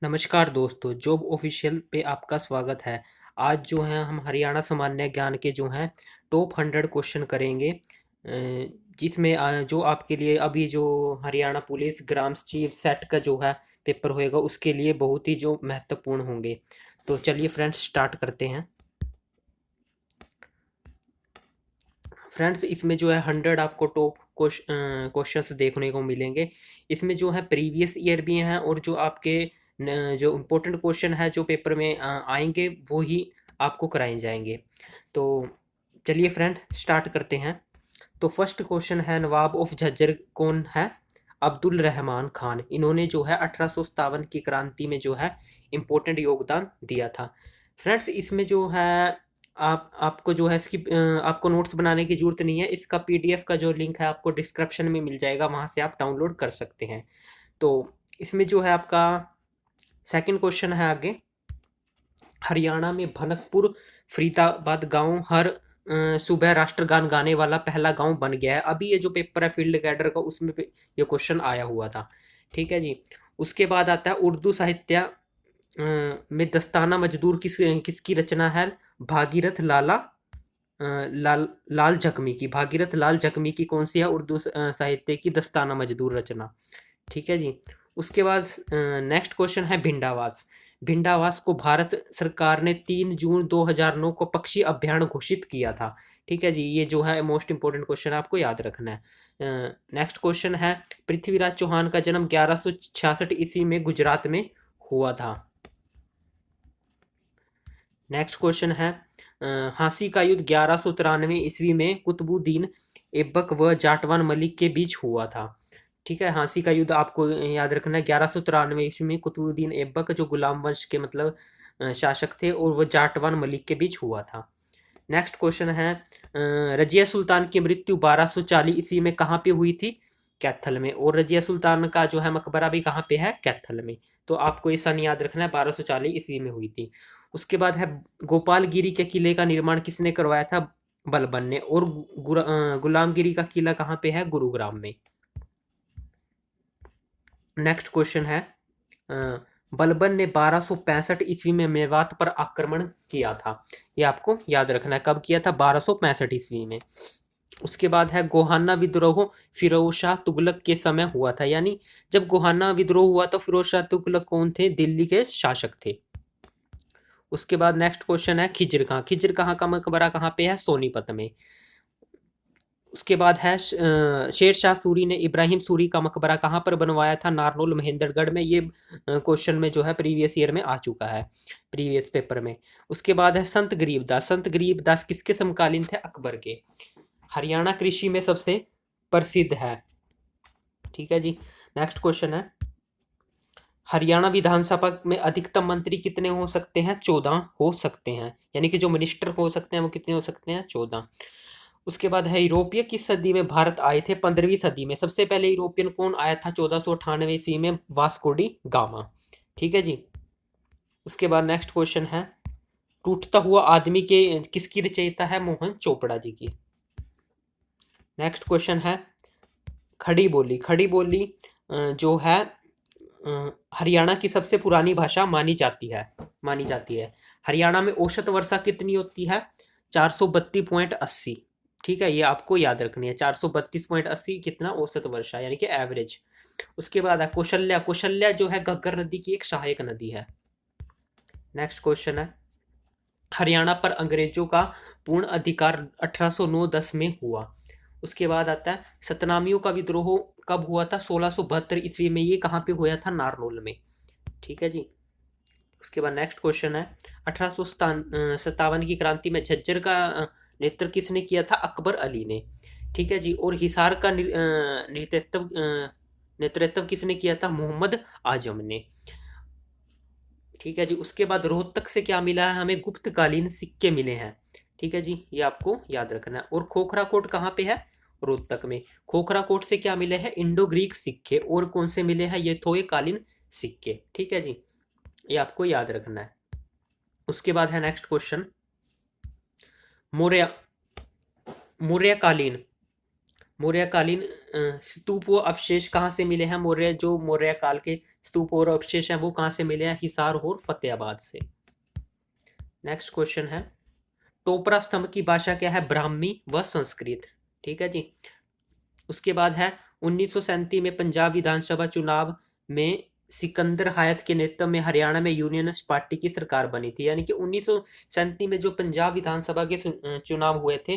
नमस्कार दोस्तों, job official पे आपका स्वागत है। आज जो है हम हरियाणा सामान्य ज्ञान के जो हैं टॉप 100 क्वेश्चन करेंगे, जिसमें जो आपके लिए अभी जो हरियाणा पुलिस ग्राम चीफ सेट का जो है पेपर होएगा उसके लिए बहुत ही जो महत्वपूर्ण होंगे। तो चलिए फ्रेंड्स स्टार्ट करते हैं। फ्रेंड्स इसमें जो है 100 आपको टॉप क्वेश्चंस देखने को मिलेंगे। इसमें जो है प्रीवियस ईयर भी हैं और जो आपके जो इम्पोर्टेंट क्वेश्चन है जो पेपर में आएंगे वो ही आपको कराए जाएंगे। तो चलिए फ्रेंड स्टार्ट करते हैं। तो फर्स्ट क्वेश्चन है, नवाब ऑफ झज्जर कौन है? अब्दुल रहमान खान। इन्होंने जो है 1857 की क्रांति में जो है इम्पोर्टेंट योगदान दिया था। फ्रेंड्स इसमें जो है आपको जो है इसकी आपको नोट्स बनाने की जरूरत नहीं है। इसका पीडीएफ का जो लिंक है आपको डिस्क्रिप्शन में मिल जाएगा, वहां से आप डाउनलोड कर सकते हैं। तो इसमें जो है आपका सेकंड क्वेश्चन है आगे, हरियाणा में भनकपुर फरीदाबाद गांव हर सुबह राष्ट्रगान गाने वाला पहला गांव बन गया है। अभी ये जो पेपर है फील्ड कैडर का उसमें ये क्वेश्चन आया हुआ था। ठीक है जी। उसके बाद आता है उर्दू साहित्य में दस्ताना मजदूर किसकी रचना है? भागीरथ लाल जख्मी की। भागीरथ लाल जख्मी की कौन सी है उर्दू साहित्य की दस्ताना मजदूर रचना? ठीक है जी। उसके बाद नेक्स्ट क्वेश्चन है भिंडावास। भिंडावास को भारत सरकार ने 3 जून 2009 को पक्षी अभ्यारण्य घोषित किया था। ठीक है जी, ये जो है मोस्ट इंपोर्टेंट क्वेश्चन है, आपको याद रखना है। नेक्स्ट क्वेश्चन है, पृथ्वीराज चौहान का जन्म 1166 ईस्वी में गुजरात में हुआ था। नेक्स्ट क्वेश्चन है, हाँसी का युद्ध 1193 ईस्वी में कुतुबुद्दीन ऐबक व जाटवान मलिक के बीच हुआ था। ठीक है, हाँसी का युद्ध आपको याद रखना है 1193 ईस्वी में कुतुबुद्दीन ऐबक जो गुलाम वंश के मतलब शासक थे और वह जाटवान मलिक के बीच हुआ था। नेक्स्ट क्वेश्चन है, रजिया सुल्तान की मृत्यु 1240 ईस्वी में कहाँ पे हुई थी? कैथल में। और रजिया सुल्तान का जो है मकबरा भी कहाँ पे है? कैथल में। तो आपको ये सन याद रखना है, 1240 ईस्वी में हुई थी। उसके बाद है, गोपालगिरी के किले का निर्माण किसने करवाया था? बलबन ने। और गुलामगिरी का किला कहाँ पे है? गुरुग्राम में। नेक्स्ट क्वेश्चन है, बलबन ने 1265 ईस्वी में मेवात पर आक्रमण किया था। ये आपको याद रखना है, कब किया था? 1265 ईस्वी में। उसके बाद है, गोहाना विद्रोह फिरोज शाह तुगलक के समय हुआ था। यानी जब गोहाना विद्रोह हुआ तो फिरोज शाह तुगलक कौन थे? दिल्ली के शासक थे। उसके बाद नेक्स्ट क्वेश्चन है, खिज्र खां। खिज्र खां का मकबरा कहाँ पे है? सोनीपत में। उसके बाद है, शेर शाह सूरी ने इब्राहिम सूरी का मकबरा कहाँ पर बनवाया था? नारनौल महेंद्रगढ़ में। ये क्वेश्चन में जो है प्रीवियस ईयर में आ चुका है, प्रीवियस पेपर में। उसके बाद है, संत गरीबदास। संत गरीबदास किसके समकालीन थे? अकबर के। हरियाणा कृषि में सबसे प्रसिद्ध है। ठीक है जी। नेक्स्ट क्वेश्चन है, हरियाणा विधानसभा में अधिकतम मंत्री कितने हो सकते हैं? 14 हो सकते हैं। यानी कि जो मिनिस्टर हो सकते हैं वो कितने हो सकते हैं? 14। उसके बाद है, यूरोपीय किस सदी में भारत आए थे? 15वीं सदी में। सबसे पहले यूरोपियन कौन आया था 1498 ईस्वी में? Vasco D gamma. ठीक है जी। उसके बाद नेक्स्ट क्वेश्चन है, टूटता हुआ आदमी के किसकी रचयिता है? मोहन चोपड़ा जी की। नेक्स्ट क्वेश्चन है, खड़ी बोली। खड़ी बोली जो है हरियाणा की सबसे पुरानी भाषा मानी जाती है। हरियाणा में औसत वर्षा कितनी होती है? 432.80। ठीक है, ये आपको याद रखनी है, 432.80 कितना औसत वर्षा यानी कि एवरेज। उसके बाद है कौशल्या। कौशल्या जो है घग्गर नदी की एक सहायक नदी है। नेक्स्ट क्वेश्चन है, हरियाणा पर अंग्रेजों का पूर्ण अधिकार 1809-10 में हुआ। उसके बाद आता है, सतनामियों का विद्रोह कब हुआ था? 1672 ईस्वी में। ये कहाँ पे हुआ था? नारनौल में। ठीक है जी। उसके बाद नेक्स्ट क्वेश्चन है, 1857 की क्रांति में झज्जर का नेतृत्व किसने किया था? अकबर अली ने। ठीक है जी। और हिसार का नेतृत्व किसने किया था? मोहम्मद आजम ने। ठीक है जी। उसके बाद रोहतक से क्या मिला है हमें? गुप्तकालीन सिक्के मिले हैं। ठीक है जी, ये आपको याद रखना है। और खोखरा कोट कहाँ पे है? रोहतक में। खोखरा कोट से क्या मिले हैं? इंडो ग्रीक सिक्के। और कौन से मिले हैं? ये थोए कालीन सिक्के। ठीक है जी, ये आपको याद रखना है। उसके बाद है नेक्स्ट क्वेश्चन, मौर्य मौर्यकालीन मौर्यकालीन स्तूप व अवशेष कहाँ से मिले हैं? जो मौर्य काल के स्तूप और अवशेष हैं वो कहाँ से मिले हैं? हिसार और फतेहाबाद से। नेक्स्ट क्वेश्चन है, टोपरा स्तंभ की भाषा क्या है? ब्राह्मी व संस्कृत। ठीक है जी। उसके बाद है 1937 में पंजाब विधानसभा चुनाव में सिकंदर हायत के नेतृत्व में हरियाणा में यूनियनिस्ट पार्टी की सरकार बनी थी। यानी कि 1937 में जो पंजाब विधानसभा के चुनाव हुए थे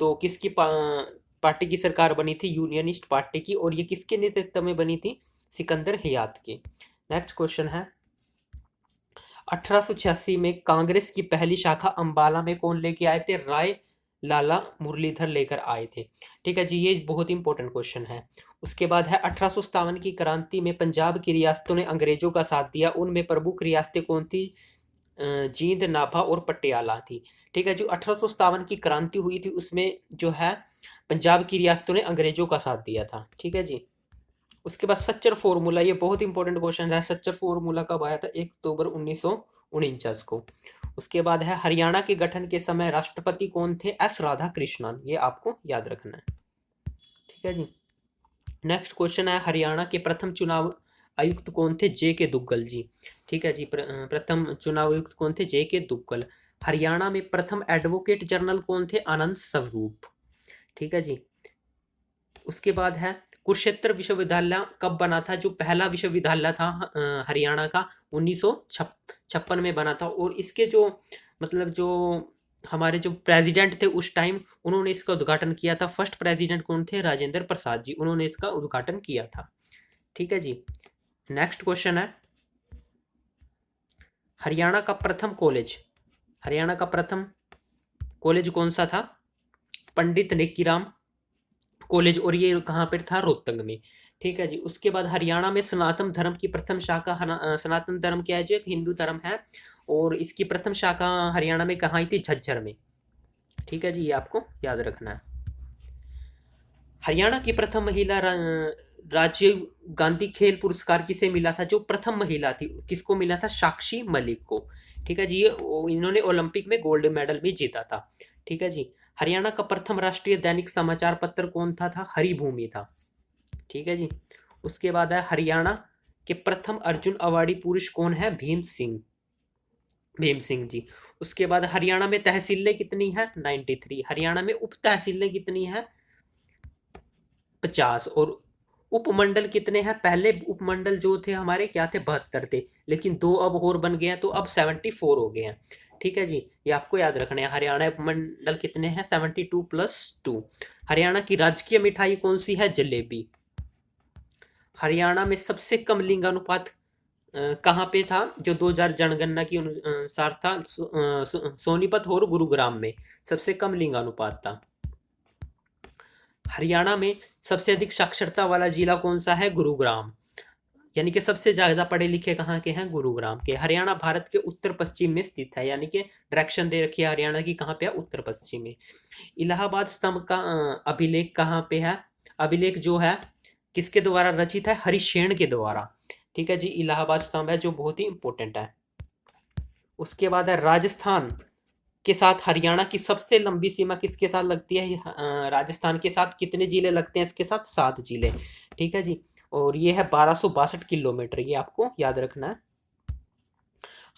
तो किसकी पार्टी की सरकार बनी थी? यूनियनिस्ट पार्टी की। और ये किसके नेतृत्व में बनी थी? सिकंदर हयात के। नेक्स्ट क्वेश्चन है, 1886 में कांग्रेस की पहली शाखा अंबाला में कौन लेके आए थे? राय लाला मुरलीधर लेकर आए थे। ठीक है जी, ये बहुत इंपॉर्टेंट क्वेश्चन है। उसके बाद है 1857 की क्रांति में पंजाब की रियासतों ने अंग्रेजों का साथ दिया। उनमें प्रमुख रियासतें कौन थी? जींद, नाभा और पटियाला थी। ठीक है, जो 1857 की क्रांति हुई थी उसमें जो है पंजाब की रियासतों ने अंग्रेजों का साथ दिया था। ठीक है जी। उसके बाद सच्चर फॉर्मूला, ये बहुत इंपॉर्टेंट क्वेश्चन है। सच्चर फॉर्मूला कब आया था? 1 अक्टूबर 1949 को। उसके बाद है हरियाणा के गठन के समय राष्ट्रपति कौन थे? एस राधा कृष्णन। ये आपको याद रखना है। ठीक है जी। नेक्स्ट क्वेश्चन है, हरियाणा के प्रथम चुनाव आयुक्त कौन थे? जे के दुग्गल जी। ठीक है जी, प्रथम चुनाव आयुक्त कौन थे? जे के दुग्गल। हरियाणा में प्रथम एडवोकेट जनरल कौन थे? आनंद स्वरूप। ठीक है जी। उसके बाद है कुरुक्षेत्र विश्वविद्यालय कब बना था? जो पहला विश्वविद्यालय था हरियाणा का 1956 में बना था। और इसके जो मतलब जो हमारे जो प्रेसिडेंट थे उस टाइम, उन्होंने इसका उद्घाटन किया था। फर्स्ट प्रेसिडेंट कौन थे? राजेंद्र प्रसाद जी, उन्होंने इसका उद्घाटन किया था। ठीक है जी। नेक्स्ट क्वेश्चन है, हरियाणा का प्रथम कॉलेज, हरियाणा का प्रथम कॉलेज कौन सा था? पंडित नेकीराम कॉलेज। और ये कहाँ पर था? रोहतंग में। ठीक है जी। उसके बाद हरियाणा में सनातन धर्म की प्रथम शाखा, सनातन धर्म क्या है? जो एक हिंदू धर्म है, और इसकी प्रथम शाखा हरियाणा में कहाँ आई थी? झज्जर में। ठीक है जी, ये आपको याद रखना है। हरियाणा की प्रथम महिला राजीव गांधी खेल पुरस्कार किसे मिला था? जो प्रथम महिला थी, किसको मिला था? साक्षी मलिक को। ठीक है जी, ये इन्होंने ओलंपिक में गोल्ड मेडल भी जीता था। ठीक है जी। हरियाणा का प्रथम राष्ट्रीय दैनिक समाचार पत्र कौन था? हरिभूमि था। ठीक है जी। उसके बाद है हरियाणा के प्रथम अर्जुन अवार्डी पुरुष कौन है? भीम सिंह, भीम सिंह जी। उसके बाद हरियाणा में तहसीलें कितनी है? 93। हरियाणा में उप तहसीलें कितनी है? 50। और उपमंडल कितने हैं? पहले उपमंडल जो थे हमारे क्या थे? 72 थे, लेकिन 2 अब और बन गए हैं तो अब 74 हो गए हैं। ठीक है जी, ये आपको याद रखना है। हरियाणा उपमंडल कितने हैं? 72 + 2। हरियाणा की राजकीय मिठाई कौन सी है? जलेबी। हरियाणा में सबसे कम लिंगानुपात कहाँ पे था? जो 2000 जनगणना की अनुसार था सोनीपत और गुरुग्राम में सबसे कम लिंगानुपात था। हरियाणा में सबसे अधिक साक्षरता वाला जिला कौन सा है? गुरुग्राम। यानी कि सबसे ज्यादा पढ़े लिखे कहाँ के हैं? गुरुग्राम के। हरियाणा भारत के उत्तर पश्चिम में स्थित है, यानी कि डायरेक्शन दे रखी है हरियाणा की, कहाँ पे है? उत्तर पश्चिम में। इलाहाबाद स्तंभ का अभिलेख कहाँ पे है? अभिलेख जो है किसके द्वारा रचित है? हरिशेन के द्वारा। ठीक है जी, इलाहाबाद स्तंभ है जो बहुत ही इंपॉर्टेंट है। उसके बाद है राजस्थान के साथ हरियाणा की सबसे लंबी सीमा किसके साथ लगती है? राजस्थान के साथ कितने जिले लगते हैं इसके साथ? 7 जिले। ठीक है जी। और ये है 1262 किलोमीटर, ये आपको याद रखना है।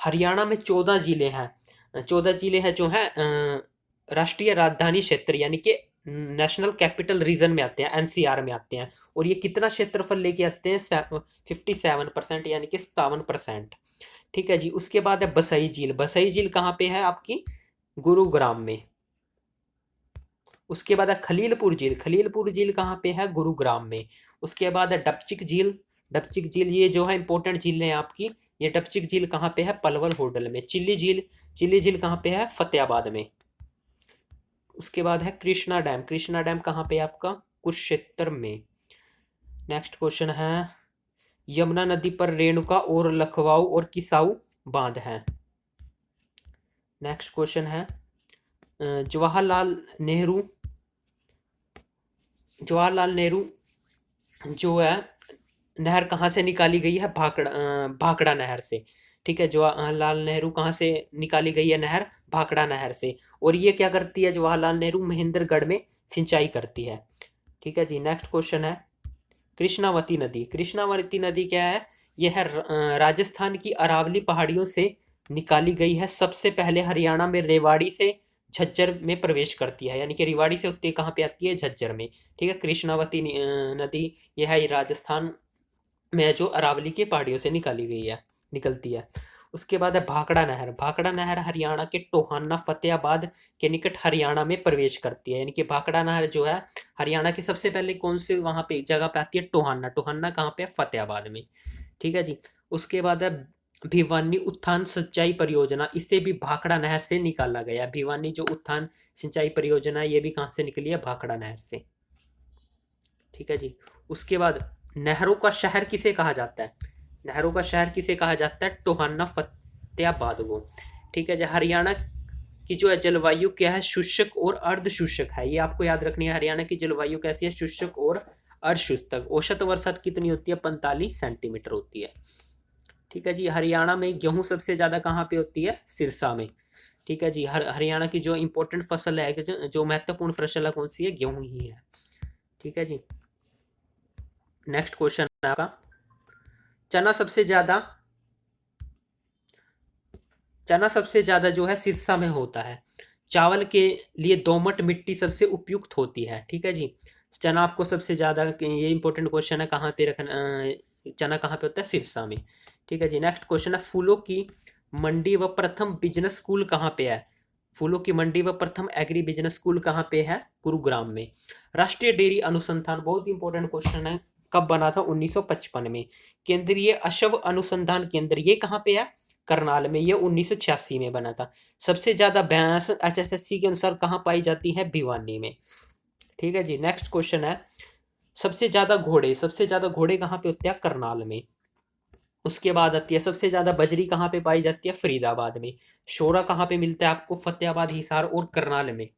हरियाणा में 14 जिले हैं। 14 जिले हैं जो है राष्ट्रीय राजधानी क्षेत्र यानी कि नेशनल कैपिटल रीजन में आते हैं, एनसीआर में आते हैं। और ये कितना क्षेत्रफल लेके आते हैं? 57%, यानी कि 57%। ठीक है जी। उसके बाद है बसई झील। बसई झील कहाँ पे है आपकी? गुरुग्राम में। उसके बाद है खलीलपुर झील। खलीलपुर झील कहाँ पे है? गुरुग्राम में। उसके बाद है डपचिक झील। डपचिक झील ये जो है इंपॉर्टेंट झील है आपकी। ये डपचिक झील कहाँ पे है? पलवल होडल में। चिल्ली झील, चिल्ली झील कहाँ पे है? फतेहाबाद में। उसके बाद है कृष्णा डैम। कृष्णा डैम कहाँ पे है आपका? कुरुक्षेत्र में। नेक्स्ट क्वेश्चन है, यमुना नदी पर रेणुका और लखवाऊ और किसाऊ बांध है। नेक्स्ट क्वेश्चन है, जवाहरलाल नेहरू, जवाहरलाल नेहरू जो है नहर कहाँ से निकाली गई है? भाखड़ा नहर से। ठीक है, जवाहरलाल नेहरू कहाँ से निकाली गई है नहर? भाखड़ा नहर से। और ये क्या करती है जवाहरलाल नेहरू? महेंद्रगढ़ में सिंचाई करती है। ठीक है जी। नेक्स्ट क्वेश्चन है कृष्णावती नदी। कृष्णावती नदी क्या है? यह है राजस्थान की अरावली पहाड़ियों से निकाली गई है। सबसे पहले हरियाणा में रेवाड़ी से झज्जर में प्रवेश करती है, यानी कि रेवाड़ी से होते कहाँ पे आती है? झज्जर में। ठीक है, कृष्णावती नदी यह है राजस्थान में जो अरावली की पहाड़ियों से निकलती है। उसके बाद है भाखड़ा नहर। भाखड़ा नहर हरियाणा के टोहाना फतेहाबाद के निकट हरियाणा में प्रवेश करती है, यानी कि भाखड़ा नहर जो है हरियाणा की सबसे पहले कौन से वहां पे जगह पे आती है? टोहाना। टोहाना कहाँ पे है? फतेहाबाद में। ठीक है जी। उसके बाद है भिवानी उत्थान सिंचाई परियोजना। इसे भी भाखड़ा नहर से निकाला गया। भिवानी जो उत्थान सिंचाई परियोजना है, ये भी कहाँ से निकली है? भाखड़ा नहर से। ठीक है जी। उसके बाद नहरों का शहर किसे कहा जाता है? नहरों का शहर किसे कहा जाता है? टोहाना फतेहाबाद को। ठीक है जी। हरियाणा की जो है जलवायु क्या है? शुष्क और अर्ध शुष्क है। ये आपको याद रखनी है। हरियाणा की जलवायु कैसी है? शुष्क और अर्ध शुष्क। औसत वर्षा कितनी होती है? 45 सेंटीमीटर होती है। ठीक है जी। हरियाणा में गेहूं सबसे ज्यादा कहाँ पे होती है? सिरसा में। ठीक है जी। हरियाणा की जो इंपॉर्टेंट फसल है, जो महत्वपूर्ण फसल है, कौन सी है? गेहूं ही है। ठीक है जी। नेक्स्ट क्वेश्चन है आपका, चना सबसे ज्यादा चना सबसे ज्यादा जो है सिरसा में होता है। चावल के लिए दोमट मिट्टी सबसे उपयुक्त होती है। ठीक है जी। चना आपको सबसे ज्यादा, ये इंपॉर्टेंट क्वेश्चन है, कहाँ पे रखना चना कहाँ पे होता है? सिरसा में। ठीक है जी। नेक्स्ट क्वेश्चन है फूलों की मंडी व प्रथम बिजनेस स्कूल कहाँ पे है? फूलों की मंडी व प्रथम एग्री बिजनेस स्कूल कहाँ पे है? गुरुग्राम में। राष्ट्रीय डेयरी अनुसंधान, बहुत इंपॉर्टेंट क्वेश्चन है, कब बना था? 1955 में। केंद्रीय अश्व अनुसंधान केंद्र, ये कहाँ पे है? करनाल में। ये 1986 में बना था। सबसे ज्यादा भैंस एचएसएससी के अनुसार कहाँ पाई जाती है? भिवानी में। ठीक है जी। नेक्स्ट क्वेश्चन है सबसे ज्यादा घोड़े कहाँ पे होते हैं? करनाल में। उसके बाद आती है सबसे ज्यादा बजरी कहाँ पे पाई जाती है? फरीदाबाद में। शोरा कहाँ पे मिलता है आपको? फतेहाबाद, हिसार और करनाल में।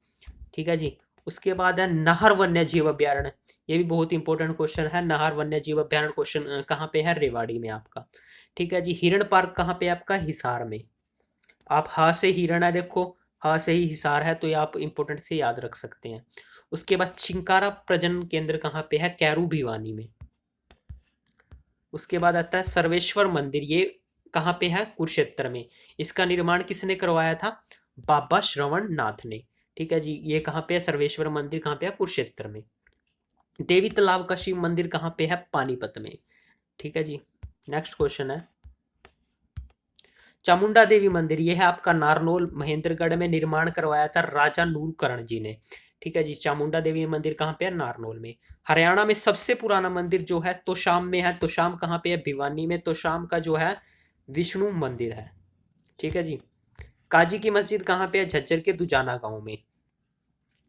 ठीक है जी। उसके बाद है नाहर वन्य जीव अभ्यारण्य। ये भी बहुत इंपॉर्टेंट क्वेश्चन है। नाहर वन्य जीव अभ्यारण्य क्वेश्चन कहाँ पे है? रेवाड़ी में आपका। ठीक है जी। हिरण पार्क कहाँ पे है आपका? हिसार में। आप हा से हिरण है, देखो हा से ही हिसार है, तो ये आप इंपॉर्टेंट से याद रख सकते हैं। उसके बाद चिंकारा प्रजनन केंद्र कहाँ पे है? कैरू भिवानी में। उसके बाद आता है सर्वेश्वर मंदिर, ये कहाँ पे है? कुरुक्षेत्र में। इसका निर्माण किसने करवाया था? बाबा श्रवण नाथ ने। ठीक है जी। ये कहाँ पे है? सर्वेश्वर मंदिर कहाँ पे है? कुरुक्षेत्र में। देवी तालाब का शिव मंदिर कहाँ पे है? पानीपत में। ठीक है जी। नेक्स्ट क्वेश्चन है चामुंडा देवी मंदिर, यह है आपका नारनौल महेंद्रगढ़ में। निर्माण करवाया था राजा नूरकरण जी ने। ठीक है जी। चामुंडा देवी मंदिर कहाँ पे है? नारनौल में। हरियाणा में सबसे पुराना मंदिर जो है तोशाम में है। तोशाम कहाँ पे है? भिवानी में। तोशाम का जो है विष्णु मंदिर है। ठीक है जी। काजी की मस्जिद कहाँ पे है? झज्जर के दुजाना गांव में।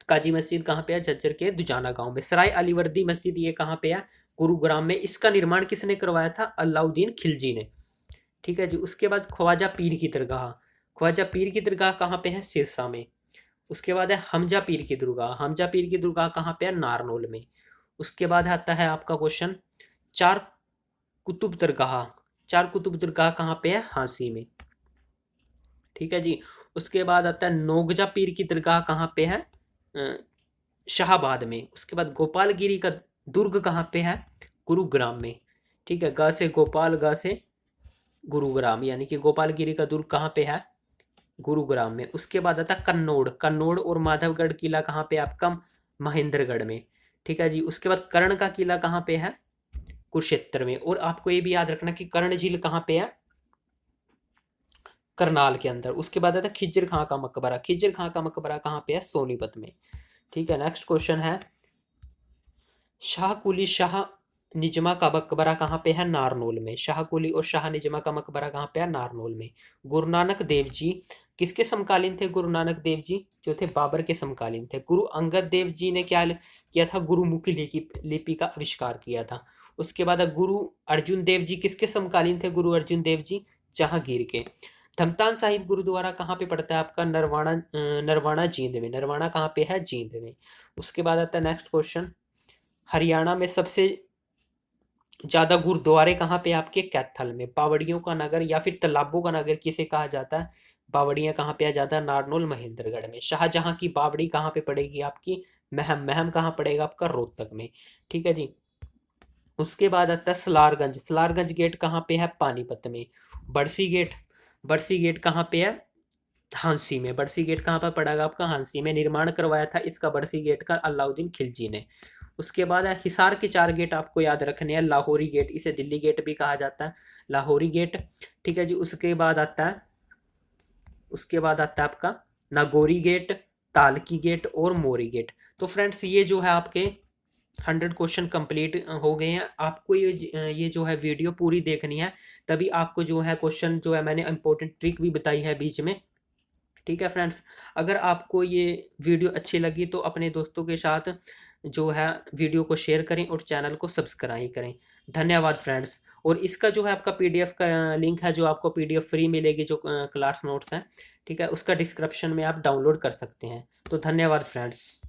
काजी मस्जिद कहाँ पे है? झज्जर के दुजाना गांव में। सराय अलीवर्दी मस्जिद, ये कहाँ पे है? गुरुग्राम में। इसका निर्माण किसने करवाया था? अलाउद्दीन खिलजी ने। ठीक है जी। उसके बाद ख्वाजा पीर की दरगाह। ख्वाजा पीर की दरगाह कहाँ पे है? सिरसा में। उसके बाद है हमजा पीर की दरगाह। हमजा पीर की दरगाह कहाँ पे है? नारनौल में। उसके बाद आता है आपका क्वेश्चन चार कुतुब दरगाह। चार कुतुब दरगाह कहाँ पे है? हांसी में। ठीक है जी। उसके बाद आता है नोगजा पीर की दरगाह कहाँ पे है? अ, शाहबाद में। उसके बाद गोपालगिरी का दुर्ग कहाँ पे है? गुरुग्राम में। ठीक है। ग से गोपाल, ग से गुरुग्राम, यानी कि गोपालगिरी का दुर्ग कहाँ पे है? गुरुग्राम में। उसके बाद आता है कन्नौड़। कन्नौड़ और माधवगढ़ किला कहाँ पे आपका? महेंद्रगढ़ में। ठीक है जी। उसके बाद कर्ण का किला कहाँ पे है? कुरुक्षेत्र में। और आपको ये भी याद रखना कि कर्ण झील कहाँ पे है? करनाल के अंदर। उसके बाद आता है खिज्र खां का मकबरा। खिज्र खां का मकबरा कहाँ पे है? सोनीपत में। ठीक है। नेक्स्ट क्वेश्चन है शाह कुली शाह निजमा का मकबरा कहाँ पे है? नारनौल में। शाह कुली और शाह निजमा का मकबरा कहाँ पे है? नारनौल में। गुरु नानक देव जी किसके समकालीन थे? गुरु नानक देव जी जो थे बाबर के समकालीन थे। गुरु अंगद देव जी ने क्या किया था? गुरुमुखी लिपि का आविष्कार किया था। उसके बाद गुरु अर्जुन देव जी किसके समकालीन थे? गुरु अर्जुन देव जी जहांगीर के। धमतान साहिब गुरुद्वारा कहाँ पे पड़ता है आपका? नरवाना जींद में। नरवाना कहाँ पे है? जींद में। उसके बाद आता है नेक्स्ट क्वेश्चन हरियाणा में सबसे ज्यादा गुरुद्वारे कहाँ पे आपके? कैथल में। बावड़ियों का नगर या फिर तालाबों का नगर किसे कहा जाता है? बावड़ियां कहाँ पे आ जाता है? नारनौल महेंद्रगढ़ में। शाहजहां की बावड़ी कहाँ पे पड़ेगी आपकी? महम, महम कहाँ पड़ेगा आपका? रोहतक में। ठीक है जी। उसके बाद आता है सलारगंज। सलारगंज गेट कहाँ पे है? पानीपत में। बरसी गेट, बरसी गेट कहाँ पे है? हांसी में। बरसी गेट कहाँ पर पड़ेगा आपका? हांसी में। निर्माण करवाया था इसका बरसी गेट का अलाउद्दीन खिलजी ने। उसके बाद है हिसार के 4 गेट आपको याद रखने हैं। लाहौरी गेट, इसे दिल्ली गेट भी कहा जाता है, लाहौरी गेट। ठीक है जी। उसके बाद आता है आपका नागौरी गेट, तालकी गेट और मोरी गेट। तो फ्रेंड्स ये जो है आपके 100 क्वेश्चन कंप्लीट हो गए हैं। आपको ये जो है वीडियो पूरी देखनी है, तभी आपको जो है क्वेश्चन जो है मैंने इंपॉर्टेंट ट्रिक भी बताई है बीच में। ठीक है फ्रेंड्स, अगर आपको ये वीडियो अच्छी लगी तो अपने दोस्तों के साथ जो है वीडियो को शेयर करें और चैनल को सब्सक्राइब करें। धन्यवाद फ्रेंड्स। और इसका जो है आपका पीडीएफ का लिंक है, जो आपको पीडीएफ फ्री मिलेगी, जो क्लास नोट्स हैं, ठीक है, उसका डिस्क्रिप्शन में आप डाउनलोड कर सकते हैं। तो धन्यवाद फ्रेंड्स।